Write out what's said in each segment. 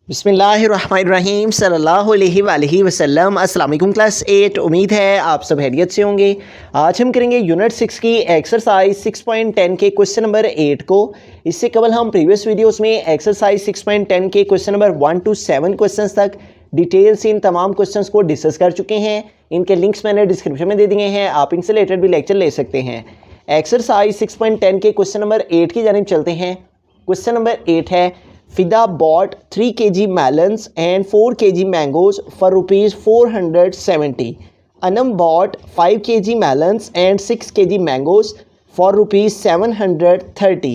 बिस्मिल्लाहिर्रहमानिर्रहीम सल्लल्लाहु अलैहि वसल्लम। अस्सलाम वालेकुम क्लास 8। उम्मीद है आप सब खैरियत से होंगे। आज हम करेंगे यूनिट 6 की एक्सरसाइज 6.10 के क्वेश्चन नंबर 8 को। इससे कबल हम प्रीवियस वीडियोस में एक्सरसाइज 6.10 के क्वेश्चन नंबर 1 to 7 क्वेश्चंस तक डिटेल से इन तमाम क्वेश्चंस को डिस्कस कर चुके हैं। इनके लिंक्स मैंने डिस्क्रिप्शन में दे दिए हैं, आप इनसे रिलेटेड भी लेक्चर ले सकते हैं। एक्सरसाइज 6.10 के क्वेश्चन नंबर 8 की जानिब चलते हैं। क्वेश्चन नंबर 8 है, Fida bought 3 kg melons and 4 kg mangoes for rupees 470. Anam bought 5 kg melons and 6 kg mangoes for rupees 730.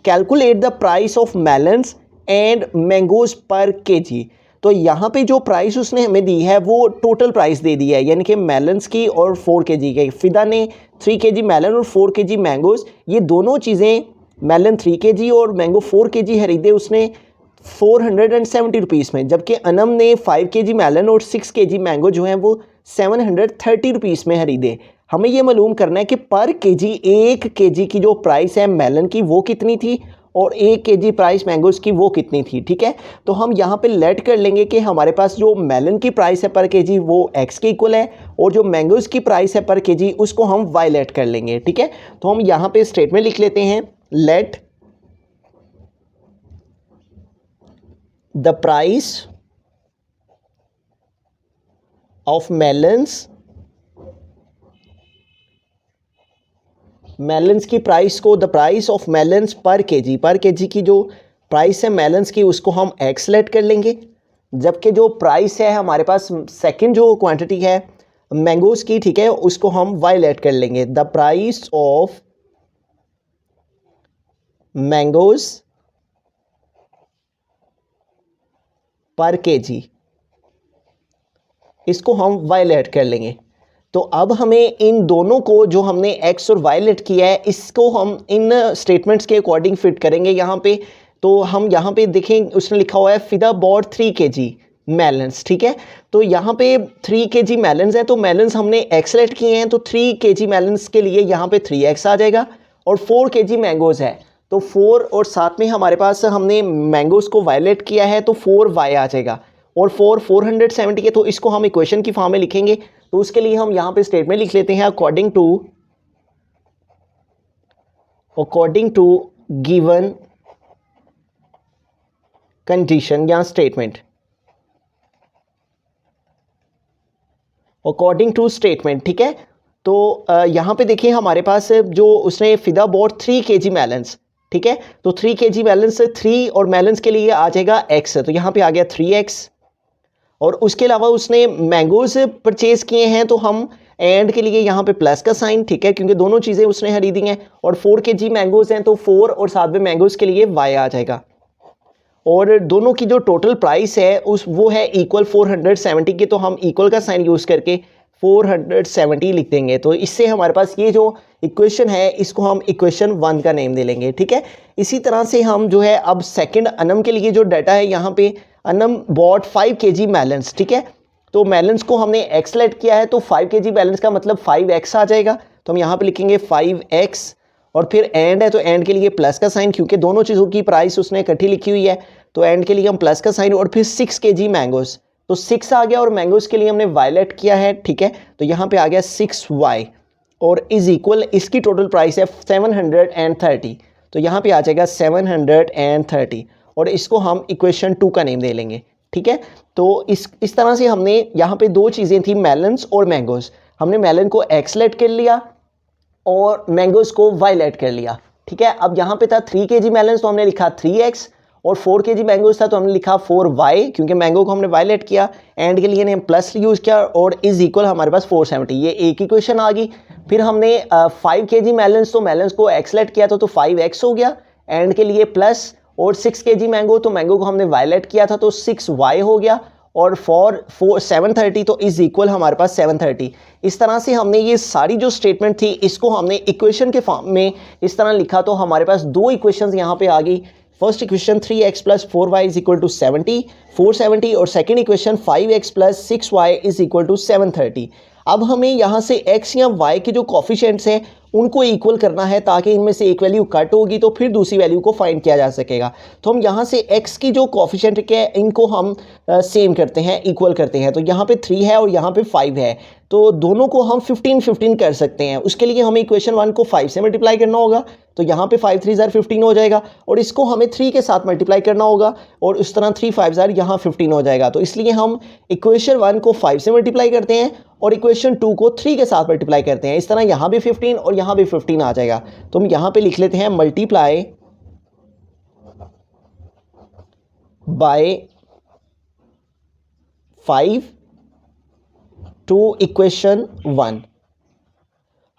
Calculate the price of melons and mangoes per kg. तो यहाँ पे जो price उसने हमें दी है वो टोटल प्राइस दे दी है, यानी कि मेलन्स की और 4 kg की। फिदा ने 3 kg मेलन और 4 kg मैंगोज़, ये दोनों चीज़ें, मेलन 3 kg और मैंगो 4 kg खरीदे उसने 470 रुपीज़ में, जबकि अनम ने 5 kg मेलन और 6 kg मैंगो जो हैं वो 730 रुपीज़ में खरीदे। हमें ये मालूम करना है कि पर केजी 1 kg की जो प्राइस है मेलन की वो कितनी थी और 1 kg प्राइस मैंगोज़ की वो कितनी थी। ठीक है, तो हम यहाँ पे लेट कर लेंगे कि हमारे पास जो मेलन की प्राइस है पर केजी वो x के इक्वल है और जो मैंगोज़ की प्राइस है पर केजी उसको हम y लेट कर लेंगे। ठीक है, तो हम यहाँ पे स्टेटमेंट लिख लेते हैं, let the price of melons की प्राइस को, द प्राइस ऑफ मेलन्स पर केजी की जो प्राइस है मेलन्स की उसको हम एक्स लेट कर लेंगे, जबकि जो प्राइस है हमारे पास सेकंड जो क्वांटिटी है मैंगोज़ की, ठीक है, उसको हम वाई लेट कर लेंगे। द प्राइस ऑफ मैंगोज़ पर केजी, इसको हम वाई लेट कर लेंगे। तो अब हमें इन दोनों को जो हमने एक्स और वाई लेट किया है इसको हम इन स्टेटमेंट्स के अकॉर्डिंग फिट करेंगे यहाँ पे। तो हम यहाँ पे देखें, उसने लिखा हुआ है फिदा बॉट 3 kg मेलन्स। ठीक है, तो यहाँ पे 3 kg मेलन्स है तो मेलन्स हमने एक्स लेट किए हैं, तो 3 kg मेलन्स के लिए यहाँ पे 3x आ जाएगा और 4 kg मैंगोज़ है तो 4 और साथ में हमारे पास हमने मैंगोज़ को वायलेट किया है तो 4y आ जाएगा और 470 है, तो इसको हम इक्वेशन की फॉर्म में लिखेंगे। तो उसके लिए हम यहाँ पे स्टेटमेंट लिख लेते हैं, अकॉर्डिंग टू गिवन कंडीशन या स्टेटमेंट, अकॉर्डिंग टू स्टेटमेंट। ठीक है, तो यहाँ पे देखिए हमारे पास जो उसने फिदा बॉट 3 kg मेलन्स, ठीक है, तो 3 kg मेलन्स 3 और मेलन्स के लिए आ जाएगा x, तो यहाँ पे आ गया 3x। और उसके अलावा उसने मैंगोज़ परचेज़ किए हैं तो हम एंड के लिए यहाँ पे प्लस का साइन, ठीक है, क्योंकि दोनों चीज़ें उसने खरीदी हैं। और 4 kg मैंगोज़ हैं तो 4 और साथ में मैंगोज़ के लिए y आ जाएगा। और दोनों की जो टोटल प्राइस है वो है इक्वल 470 की, तो हम इक्वल का साइन यूज़ करके 470 लिख देंगे। तो इससे हमारे पास ये जो इक्वेशन है इसको हम इक्वेशन 1 का नेम दे लेंगे। ठीक है, इसी तरह से हम जो है अब सेकंड अनम के लिए जो डाटा है यहाँ पे, अनम बॉट 5 kg मेलन्स, ठीक है, तो मेलन्स को हमने एक्स लेट किया है तो 5 kg मेलन्स का मतलब 5x आ जाएगा, तो हम यहाँ पे लिखेंगे 5x और फिर एंड है तो एंड के लिए प्लस का साइन, क्योंकि दोनों चीज़ों की प्राइस उसने इकट्ठी लिखी हुई है तो एंड के लिए हम प्लस का साइन, और फिर 6 kg मैंगोज़, तो 6 आ गया और मैंगोज़ के लिए हमने वायलेट किया है। ठीक है, तो यहाँ पे आ गया 6y और इज इक्वल, इसकी टोटल प्राइस है 730, तो यहाँ पे आ जाएगा 730 और इसको हम इक्वेशन 2 का नेम दे लेंगे। ठीक है, तो इस तरह से हमने यहाँ पे दो चीज़ें थी, मेलन्स और मैंगोज़, हमने मेलन को एक्स लेट कर लिया और मैंगोज़ को वाई लेट कर लिया। ठीक है, अब यहाँ पे था 3 kg मेलन्स तो हमने लिखा 3x और 4 kg मैंगोज़ था तो हमने लिखा 4y, क्योंकि मैंगो को हमने वायलेट किया, एंड के लिए ने प्लस यूज़ किया और इज इक्वल हमारे पास 470, ये एक इक्वेशन आ गई। फिर हमने 5 kg मेलन्स, तो मेलन्स को एक्स लेट किया था तो 5x हो गया, एंड के लिए प्लस, और 6 kg मैंगो, तो मैंगो को हमने वायलेट किया था तो 6y हो गया, और 730 तो इज इक्वल हमारे पास 730। इस तरह से हमने ये सारी जो स्टेटमेंट थी इसको हमने इक्वेशन के फॉर्म में इस तरह लिखा, तो हमारे पास दो इक्वेशंस यहाँ पे आ गई। First equation 3x plus 4y is equal to 470, और second equation 5x plus 6y is equal to 730। अब हमें यहाँ से x या y के जो कोफिशिएंट्स हैं उनको इक्वल करना है, ताकि इनमें से एक वैल्यू कट होगी तो फिर दूसरी वैल्यू को फाइंड किया जा सकेगा। तो हम यहाँ से x की जो कोफिशिएंट के इनको हम सेम करते हैं, इक्वल करते हैं। तो यहाँ पे 3 है और यहाँ पे 5 है, तो दोनों को हम 15 कर सकते हैं। उसके लिए हमें इक्वेशन 1 को 5 से मल्टीप्लाई करना होगा, तो यहाँ पे 5 3 ज़ार 15 हो जाएगा, और इसको हमें 3 के साथ मल्टीप्लाई करना होगा, और उस तरह 3 5 ज़ार यहाँ 15 हो जाएगा। तो इसलिए हम इक्वेशन 1 को 5 से मल्टीप्लाई करते हैं और इक्वेशन 2 को 3 के साथ मल्टीप्लाई करते हैं। इस तरह यहाँ भी 15 और यहाँ भी 15 आ जाएगा। तो हम यहाँ पे लिख लेते हैं मल्टीप्लाई बाय 5 टू इक्वेशन 1।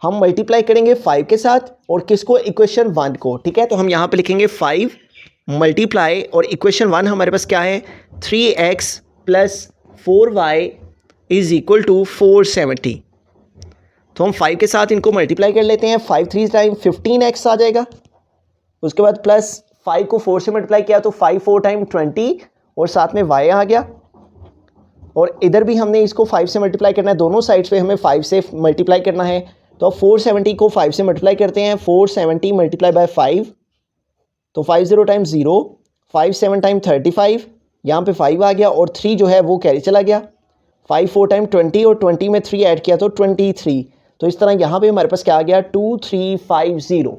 हम मल्टीप्लाई करेंगे 5 के साथ और किसको, इक्वेशन 1 को। ठीक है, तो हम यहाँ पे लिखेंगे 5 मल्टीप्लाई और इक्वेशन 1 हमारे पास क्या है, 3x plus 4y is equal to 470। तो हम 5 के साथ इनको मल्टीप्लाई कर लेते हैं। 5 3 टाइम 15x आ जाएगा, उसके बाद प्लस 5 को 4 से मल्टीप्लाई किया तो 5 4 टाइम 20 और साथ में y आ गया, और इधर भी हमने इसको 5 से मल्टीप्लाई करना है, दोनों साइड्स पे हमें 5 से मल्टीप्लाई करना है। तो 470 को 5 से मल्टीप्लाई करते हैं, 470 मल्टीप्लाई बाय 5, तो 5 0 टाइम 0, 5 7 टाइम 35, यहाँ पे 5 आ गया और 3 जो है वो कैरी चला गया। 5 4 टाइम 20 और 20 में 3 ऐड किया तो 23। तो इस तरह यहाँ पे हमारे पास क्या आ गया, 2350।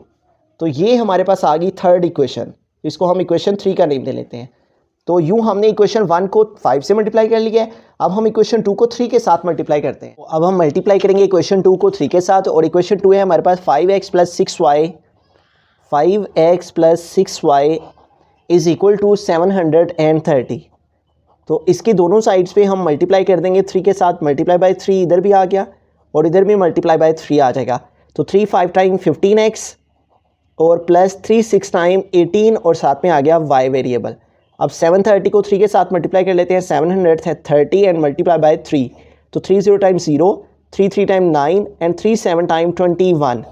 तो ये हमारे पास आ गई थर्ड इक्वेशन, इसको हम इक्वेशन 3 का नेम दे लेते हैं। तो यूँ हमने इक्वेशन 1 को 5 से मल्टीप्लाई कर लिया है। अब हम इक्वेशन 2 को 3 के साथ मल्टीप्लाई करते हैं। अब हम मल्टीप्लाई करेंगे इक्वेशन 2 को 3 के साथ, और इक्वेशन 2 है हमारे पास 5x plus 6y is equal to 730। तो इसकी दोनों साइड्स पे हम मल्टीप्लाई कर देंगे 3 के साथ, मल्टीप्लाई बाय 3 इधर भी आ गया और इधर भी मल्टीप्लाई बाय 3 आ जाएगा। तो 3 5 टाइम 15x और प्लस 3 6 टाइम 18 और साथ में आ गया y वेरिएबल। अब 730 को 3 के साथ मल्टीप्लाई कर लेते हैं, 730 एंड मल्टीप्लाई बाय 3, तो 3 0 टाइम 0, 3 3 टाइम 9 एंड 3 7 टाइम 21।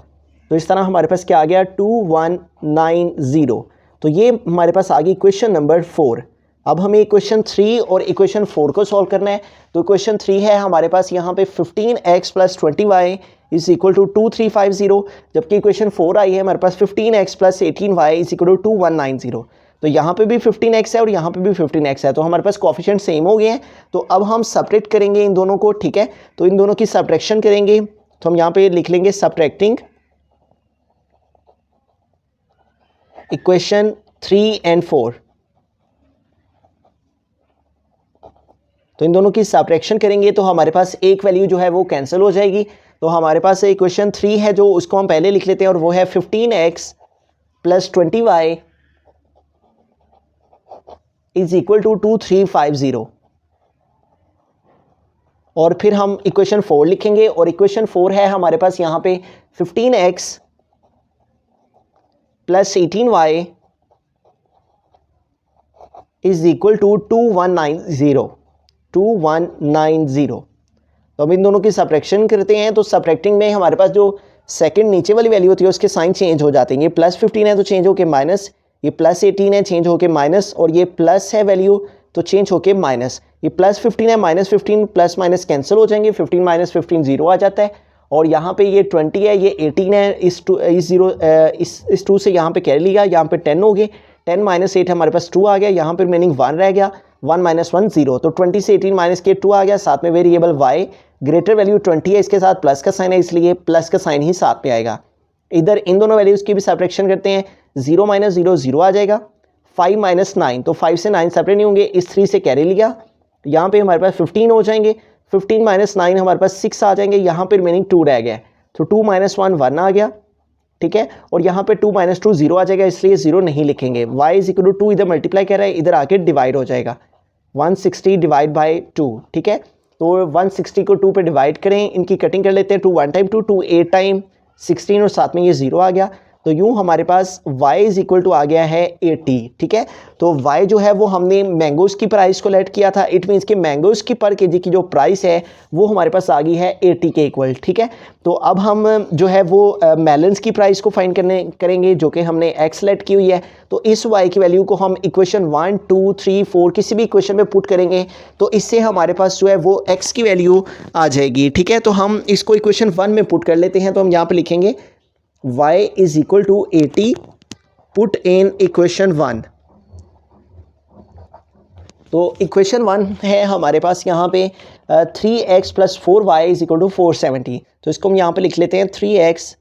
तो इस तरह हमारे पास क्या आ गया, 2190। तो ये हमारे पास आ गई इक्वेशन नंबर 4। अब हमें इक्वेशन 3 और इक्वेशन 4 को सॉल्व करना है। तो इक्वेशन 3 है हमारे पास यहाँ पे 15x plus 20y is equal to 2350, जबकि इक्वेशन 4 आई है हमारे पास 15x plus 18y is equal to 2190। तो यहाँ पे भी 15x है और यहाँ पे भी 15x है, तो हमारे पास कोफिशिएंट सेम हो गए हैं। तो अब हम सब्ट्रैक्ट करेंगे इन दोनों को। ठीक है, तो इन दोनों की सब्ट्रैक्शन करेंगे, तो हम यहाँ पे लिख लेंगे सब्ट्रैक्टिंग इक्वेशन 3 एंड 4। तो इन दोनों की सब्ट्रैक्शन करेंगे तो हमारे पास एक वैल्यू जो है वो कैंसिल हो जाएगी। तो हमारे पास इक्वेशन 3 है जो उसको हम पहले लिख लेते हैं, और वो है 15x plus 20y is equal to 2350। और फिर हम इक्वेशन 4 लिखेंगे, और इक्वेशन 4 है हमारे पास यहाँ पे 15x plus 18y is equal to 2190। तो अब इन दोनों की सब्ट्रैक्शन करते हैं। तो सब्ट्रैक्टिंग में हमारे पास जो सेकंड नीचे वाली वैल्यू होती है उसके साइन चेंज हो जाते हैं। ये प्लस 15 है तो चेंज होके माइनस, ये प्लस 18 है चेंज होके माइनस, और ये प्लस है वैल्यू तो चेंज होके माइनस। ये प्लस 15 है, माइनस 15 प्लस माइनस कैंसिल हो जाएंगे, 15 माइनस 15 0 आ जाता है। और यहाँ पे ये 20 है, ये 18 है, इस 2 से यहाँ पे कैरी लिया, यहाँ पे 10 हो गए, 10 माइनस 8 हमारे पास 2 आ गया, यहाँ पर मीनिंग 1 रह गया, 1 माइनस 1 0। तो 20 से 18 माइनस के 2 आ गया, साथ में वेरिएबल y ग्रेटर वैल्यू 20 है, इसके साथ प्लस का साइन है इसलिए प्लस का साइन ही साथ में आएगा। इधर इन दोनों वैल्यूज़ की भी सब्ट्रैक्शन करते हैं, 0 माइनस 0 0 आ जाएगा, 5 माइनस 9, तो 5 से 9 सेपरेट नहीं होंगे, इस 3 से कैरी लिया, यहाँ पे हमारे पास 15 हो जाएंगे, 15 माइनस 9 हमारे पास 6 आ जाएंगे, यहाँ पर मीनिंग 2 रह गया, तो 2 माइनस 1 1 आ गया। ठीक है, और यहाँ पे 2 माइनस 2 0 आ जाएगा, इसलिए 0 नहीं लिखेंगे। y इज इक्वल टू 2 इधर मल्टीप्लाई कर रहा है, इधर आके डिवाइड हो जाएगा, 160 डिवाइड बाई 2। ठीक है, तो 160 को 2 पे डिवाइड करें, इनकी कटिंग कर लेते हैं, 2 1 टाइम 2 2 8 टाइम 16 और साथ में ये 0 आ गया। तो यूँ हमारे पास y इज़ इक्वल टू आ गया है 80, ठीक है। तो y जो है वो हमने मैंगोज़ की प्राइस को लेट किया था, इट मीन्स कि मैंगोज़ की पर केजी की जो प्राइस है वो हमारे पास आ गई है 80 के इक्वल, ठीक है। तो अब हम जो है वो मेलन्स की प्राइस को फाइंड करेंगे जो कि हमने x लेट की हुई है। तो इस y की वैल्यू को हम इक्वेशन 1, 2, 3, 4 किसी भी इक्वेशन में पुट करेंगे तो इससे हमारे पास जो है वो x की वैल्यू आ जाएगी, ठीक है। तो हम इसको इक्वेशन 1 में पुट कर लेते हैं। तो हम यहाँ पर लिखेंगे y is equal to 80 put in equation 1। तो इक्वेशन 1 है हमारे पास यहाँ पे 3x plus 4y is equal to 470। तो इसको हम यहाँ पे लिख लेते हैं 3x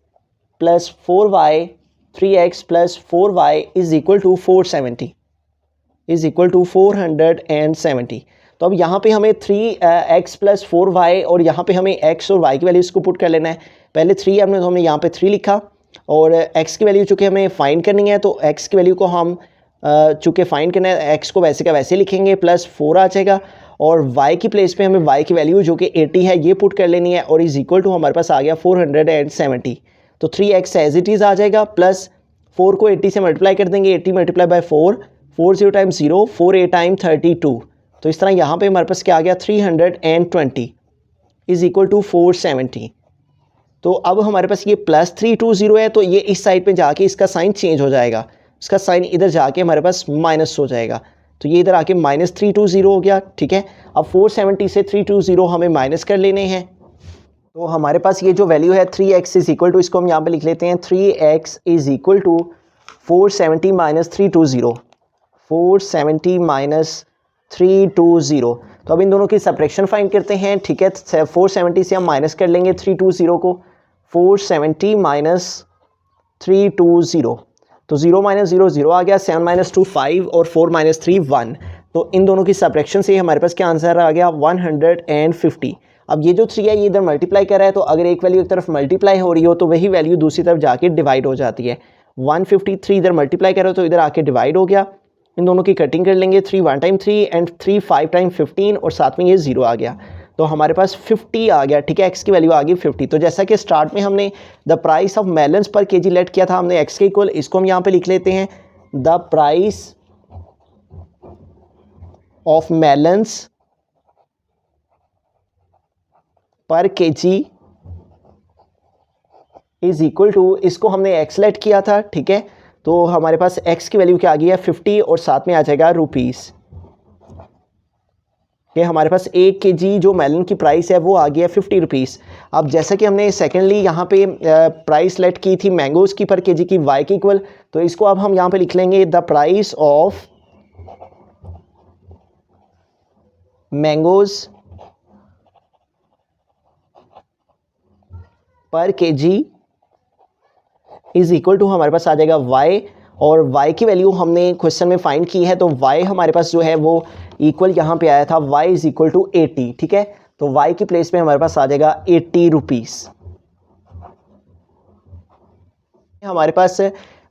plus 4y, 3x plus 4y is equal to 470 is equal to 470। तो अब यहाँ पे हमें 3x प्लस 4y और यहाँ पे हमें x और y की वैल्यूज़ को पुट कर लेना है। पहले 3 हमने, तो हमने यहाँ पे 3 लिखा और x की वैल्यू चूँकि हमें फाइंड करनी है तो x की वैल्यू को हम चूँकि फाइंड करना है x को वैसे का वैसे लिखेंगे, प्लस 4 आ जाएगा और y की प्लेस पे हमें y की वैल्यू जो कि 80 है ये पुट कर लेनी है और इज इक्वल टू हमारे पास आ गया 470। तो 3x एज इट इज़ आ जाएगा, प्लस 4 को 80 से मल्टीप्लाई कर देंगे, 80 मल्टीप्लाई बाय 4, 4 0 टाइम्स 0, 4 8 टाइम 32। तो इस तरह यहाँ पे हमारे पास क्या आ गया 320 इज इक्वल टू 470। तो अब हमारे पास ये प्लस 320 है तो ये इस साइड पे जाके इसका साइन चेंज हो जाएगा, इसका साइन इधर जाके हमारे पास माइनस हो जाएगा। तो ये इधर आके माइनस 320 हो गया, ठीक है। अब 470 से 320 हमें माइनस कर लेने हैं। तो हमारे पास ये जो वैल्यू है 3x इज इक्वल टू, इसको हम यहाँ पे लिख लेते हैं 3x is equal to 470 minus 320, 470 minus 320। तो अब इन दोनों की सब्ट्रैक्शन फाइंड करते हैं, ठीक है। 470 से हम माइनस कर लेंगे 320 को, 470 माइनस 320। तो 0 माइनस 0 0 आ गया, 7 माइनस 2 5 और 4 माइनस 3 1। तो इन दोनों की सब्ट्रैक्शन से हमारे पास क्या आंसर आ गया 150। अब ये जो 3 है ये इधर मल्टीप्लाई कर रहा है तो अगर एक वैल्यू एक तरफ मल्टीप्लाई हो रही हो तो वही वैल्यू दूसरी तरफ जाके डिवाइड हो जाती है। 153 इधर मल्टीप्लाई कर रहे हो तो इधर आके डिवाइड हो गया। इन दोनों की कटिंग कर लेंगे, 3 1 टाइम 3 एंड 3 5 टाइम 15 और साथ में ये 0 आ गया। तो हमारे पास 50 आ गया, ठीक है। x की वैल्यू आ गई 50। तो जैसा कि स्टार्ट में हमने द प्राइस ऑफ मेलन्स पर केजी लेट किया था हमने x के इक्वल, इसको हम यहाँ पे लिख लेते हैं द प्राइस ऑफ मेलन्स पर केजी इज इक्वल टू, इसको हमने x लेट किया था, ठीक है। तो हमारे पास x की वैल्यू क्या आ गई है 50 और साथ में आ जाएगा रुपीज़। कि हमारे पास 1 केजी जो मेलन की प्राइस है वो आ गया 50 रुपीज़। अब जैसा कि हमने सेकेंडली यहाँ पे प्राइस लेट की थी मैंगोज़ की पर केजी की y के इक्वल, तो इसको अब हम यहाँ पे लिख लेंगे द प्राइस ऑफ मैंगोज़ पर केजी इज इक्वल टू, हमारे पास आ जाएगा y और y की वैल्यू हमने क्वेश्चन में फाइंड की है तो y हमारे पास जो है वो इक्वल यहाँ पे आया था y इज इक्वल टू 80, ठीक है। तो y की प्लेस पे हमारे पास आ जाएगा 80 रुपीज़। हमारे पास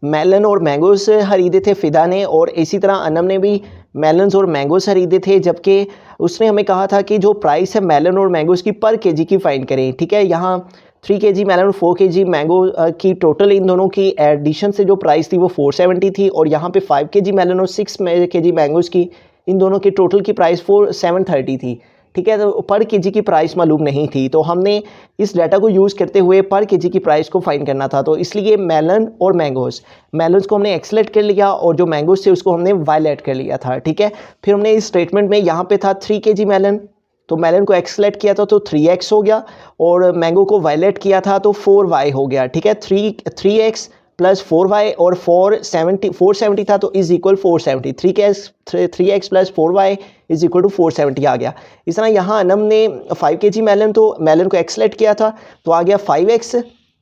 मेलन और मैंगोज़ खरीदे थे फ़िदा ने और इसी तरह अनम ने भी मेलन्स और मैंगोज़ खरीदे थे, जबकि उसने हमें कहा था कि जो प्राइस है मेलन और मैंगोज़ की पर केजी की फाइंड करें, ठीक है। यहाँ 3 केजी मेलन और 4 केजी मैंगो की टोटल इन दोनों की एडिशन से जो प्राइस थी वो 470 थी और यहाँ पे 5 केजी मेलन और 6 केजी मैंगोज़ की इन दोनों की टोटल की प्राइस 730 थी, ठीक है। तो पर केजी की प्राइस मालूम नहीं थी तो हमने इस डाटा को यूज़ करते हुए पर केजी की प्राइस को फाइंड करना था। तो इसलिए मेलन और मैंगोज़, मेलन्स को हमने एक्स लेट कर लिया और जो मैंगोज़ थे उसको हमने वाई लेट कर लिया था, ठीक है। फिर हमने इस स्टेटमेंट में यहाँ पे था 3 केजी मेलन, तो मेलन को एक्स लेट किया था तो 3x हो गया और मैंगो को वाई लेट किया था तो 4y हो गया, ठीक है। 3x प्लस 4y और 470 था तो is equal 470, 3x plus 4y is equal to 470 आ गया। इस तरह यहाँ अनम ने 5 केजी मेलन, तो मेलन को एक्स लेट किया था तो आ गया 5x,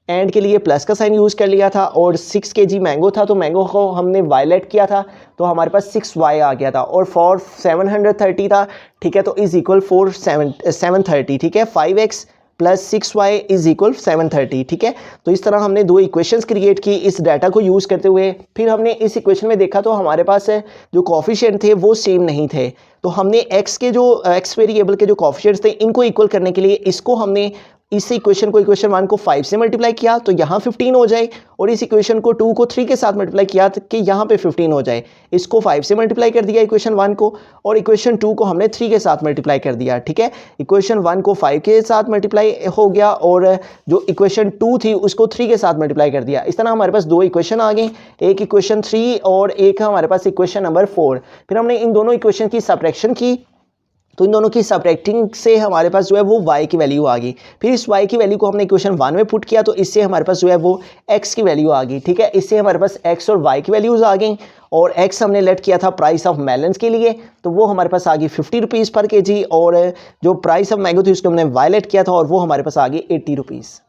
एंड के लिए प्लस का साइन यूज़ कर लिया था और 6 केजी मैंगो था तो मैंगो को हमने वाई लेट किया था तो हमारे पास 6y आ गया था और 730 था, ठीक है। तो इज इक्वल 730, ठीक है। 5x plus 6y is equal 730, ठीक है। तो इस तरह हमने दो इक्वेशंस क्रिएट की इस डाटा को यूज़ करते हुए। फिर हमने इस इक्वेशन में देखा तो हमारे पास जो कोफिशिएंट थे वो सेम नहीं थे, तो हमने x के जो x वेरिएबल के जो कोफिशिएंट्स थे इनको इक्वल करने के लिए इसको हमने इस इक्वेशन को इक्वेशन 1 को 5 से मल्टीप्लाई किया तो यहाँ 15 हो जाए, और इस इक्वेशन को 2 को 3 के साथ मल्टीप्लाई किया तो कि यहाँ पे 15 हो जाए। इसको 5 से मल्टीप्लाई कर दिया इक्वेशन 1 को, और इक्वेशन 2 को हमने 3 के साथ मल्टीप्लाई कर दिया, ठीक है। इक्वेशन 1 को 5 के साथ मल्टीप्लाई हो गया, और जो इक्वेशन 2 थी उसको 3 के साथ मल्टीप्लाई कर दिया। इस तरह हमारे पास दो इक्वेशन आ गई, एक इक्वेशन 3 और एक हमारे पास इक्वेशन नंबर 4। फिर हमने इन दोनों इक्वेशन की सबट्रैक्शन की, तो इन दोनों की सबट्रैक्टिंग से हमारे पास जो है वो y की वैल्यू आ गई। फिर इस y की वैल्यू को हमने इक्वेशन 1 में पुट किया, तो इससे हमारे पास जो है वो x की वैल्यू आ गई, ठीक है। इससे हमारे पास x और y की वैल्यूज़ आ गई, और x हमने लेट किया था प्राइस ऑफ मेलन्स के लिए, तो वो हमारे पास आ गई 50 रुपीज़ पर kg, और जो प्राइस ऑफ मैंगो थी उसको हमने y लेट किया था और वो हमारे पास आ गई 80 रुपीज़।